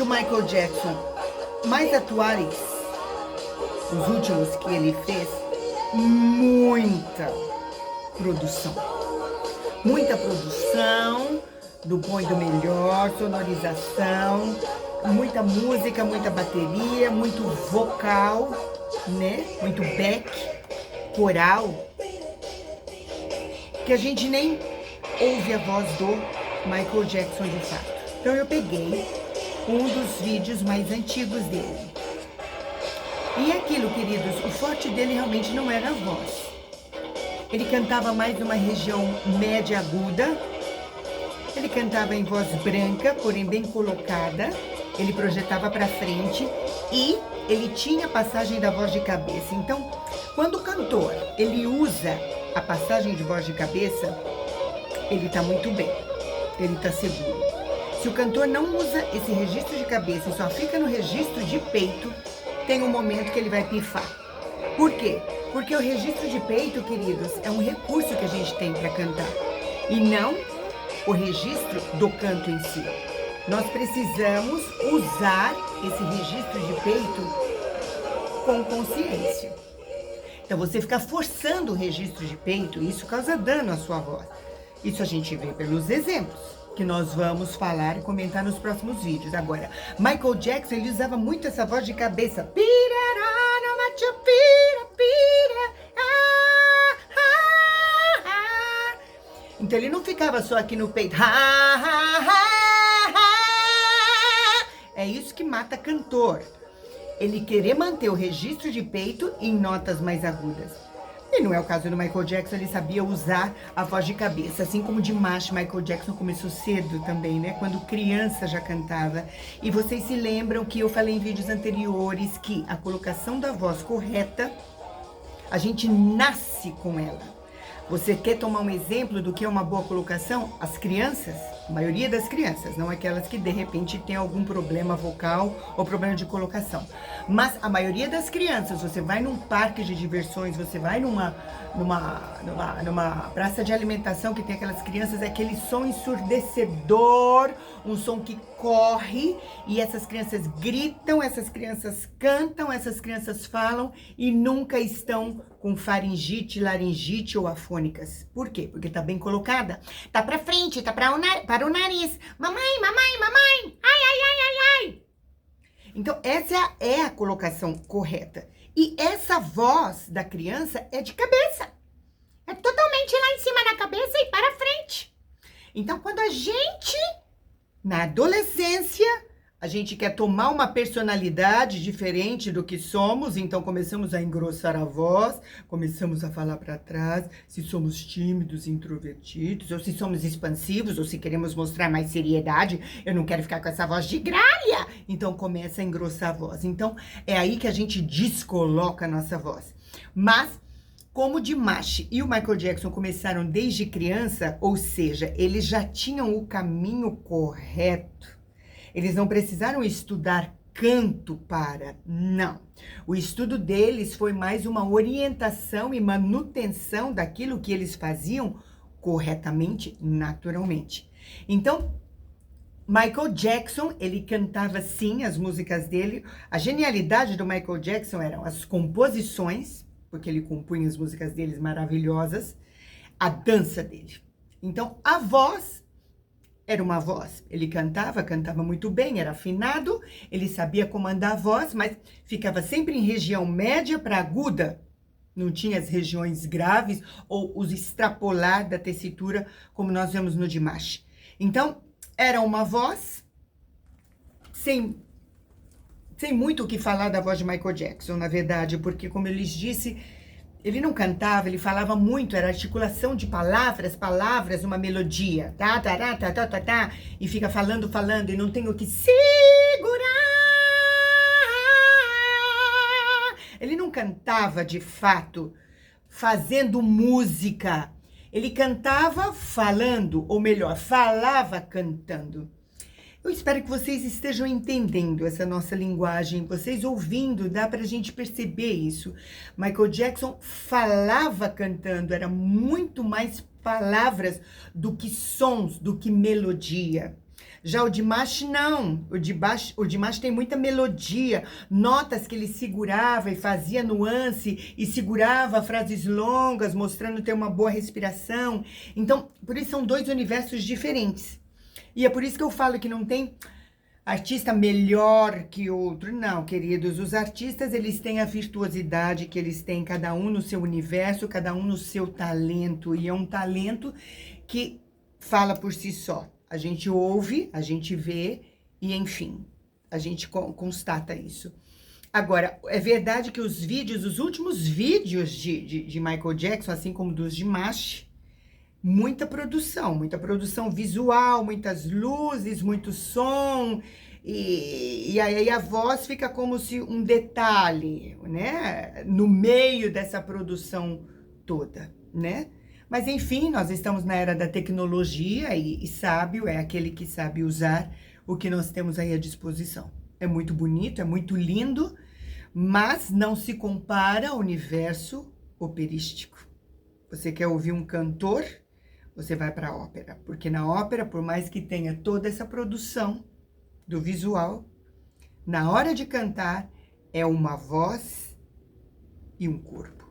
do Michael Jackson mais atuais, os últimos que ele fez, muita produção. Muita produção, do bom e do melhor, sonorização, muita música, muita bateria, muito vocal, né? Muito back, coral, que a gente nem ouve a voz do Michael Jackson de fato. Então eu peguei um dos vídeos mais antigos dele. E aquilo, queridos, o forte dele realmente não era a voz. Ele cantava mais numa região média aguda. Ele cantava em voz branca, porém bem colocada. Ele projetava para frente e ele tinha a passagem da voz de cabeça. Então, quando o cantor ele usa a passagem de voz de cabeça, ele tá muito bem. Ele tá seguro. Se o cantor não usa esse registro de cabeça e só fica no registro de peito, tem um momento que ele vai pifar. Por quê? Porque o registro de peito, queridos, é um recurso que a gente tem para cantar e não o registro do canto em si. Nós precisamos usar esse registro de peito com consciência. Então, você ficar forçando o registro de peito, isso causa dano à sua voz. Isso a gente vê pelos exemplos que nós vamos falar e comentar nos próximos vídeos. Agora, Michael Jackson, ele usava muito essa voz de cabeça. Pirará, no macho, pira, pira, ah, ah, ah. Então, ele não ficava só aqui no peito. Ah, ah, ah, ah. É isso que mata cantor. Ele querer manter o registro de peito em notas mais agudas. E não é o caso do Michael Jackson, ele sabia usar a voz de cabeça, assim como de macho. Michael Jackson começou cedo também, né? Quando criança já cantava. E vocês se lembram que eu falei em vídeos anteriores que a colocação da voz correta, a gente nasce com ela. Você quer tomar um exemplo do que é uma boa colocação? As crianças, a maioria das crianças, não aquelas que de repente tem algum problema vocal ou problema de colocação. Mas a maioria das crianças, você vai num parque de diversões, você vai numa praça de alimentação que tem aquelas crianças, é aquele som ensurdecedor, um som que corre, e essas crianças gritam, essas crianças cantam, essas crianças falam e nunca estão com faringite, laringite ou afônicas. Por quê? Porque tá bem colocada. Tá pra frente, tá para o nariz. Mamãe, mamãe, mamãe. Ai, ai, ai, ai, ai. Então, essa é a colocação correta. E essa voz da criança é de cabeça. É totalmente lá em cima da cabeça e para frente. Então, quando a gente, na adolescência, a gente quer tomar uma personalidade diferente do que somos, então começamos a engrossar a voz, começamos a falar para trás, se somos tímidos, introvertidos, ou se somos expansivos, ou se queremos mostrar mais seriedade, eu não quero ficar com essa voz de gralha, então começa a engrossar a voz. Então, é aí que a gente descoloca a nossa voz. Mas, como o Dimash e o Michael Jackson começaram desde criança, ou seja, eles já tinham o caminho correto, eles não precisaram estudar canto para, não. O estudo deles foi mais uma orientação e manutenção daquilo que eles faziam corretamente, naturalmente. Então, Michael Jackson, ele cantava sim as músicas dele. A genialidade do Michael Jackson eram as composições, porque ele compunha as músicas deles maravilhosas, a dança dele. Então, a voz era uma voz. Ele cantava muito bem, era afinado, ele sabia comandar a voz, mas ficava sempre em região média para aguda. Não tinha as regiões graves ou os extrapolar da tessitura, como nós vemos no Dimash. Então, era uma voz sem muito o que falar da voz de Michael Jackson, na verdade, porque, como eu lhes disse, ele não cantava, ele falava muito, era articulação de palavras, uma melodia, tá, e fica falando, e não tem o que segurar. Ele não cantava de fato, fazendo música. Ele cantava falando, ou melhor, falava cantando. Eu espero que vocês estejam entendendo essa nossa linguagem, vocês ouvindo, dá pra gente perceber isso. Michael Jackson falava cantando, era muito mais palavras do que sons, do que melodia. Já o Dimash não, o Dimash tem muita melodia, notas que ele segurava e fazia nuance e segurava frases longas, mostrando ter uma boa respiração. Então, por isso são dois universos diferentes. E é por isso que eu falo que não tem artista melhor que outro. Não, queridos, os artistas, eles têm a virtuosidade que eles têm, cada um no seu universo, cada um no seu talento. E é um talento que fala por si só. A gente ouve, a gente vê e, enfim, a gente constata isso. Agora, é verdade que os vídeos, os últimos vídeos de Michael Jackson, assim como dos Dimash, muita produção visual, muitas luzes, muito som, e aí a voz fica como se um detalhe, né, no meio dessa produção toda, né? Mas enfim, nós estamos na era da tecnologia e sábio é aquele que sabe usar o que nós temos aí à disposição. É muito bonito, é muito lindo, mas não se compara ao universo operístico. Você quer ouvir um cantor? Você vai para a ópera, porque na ópera, por mais que tenha toda essa produção do visual, na hora de cantar é uma voz e um corpo.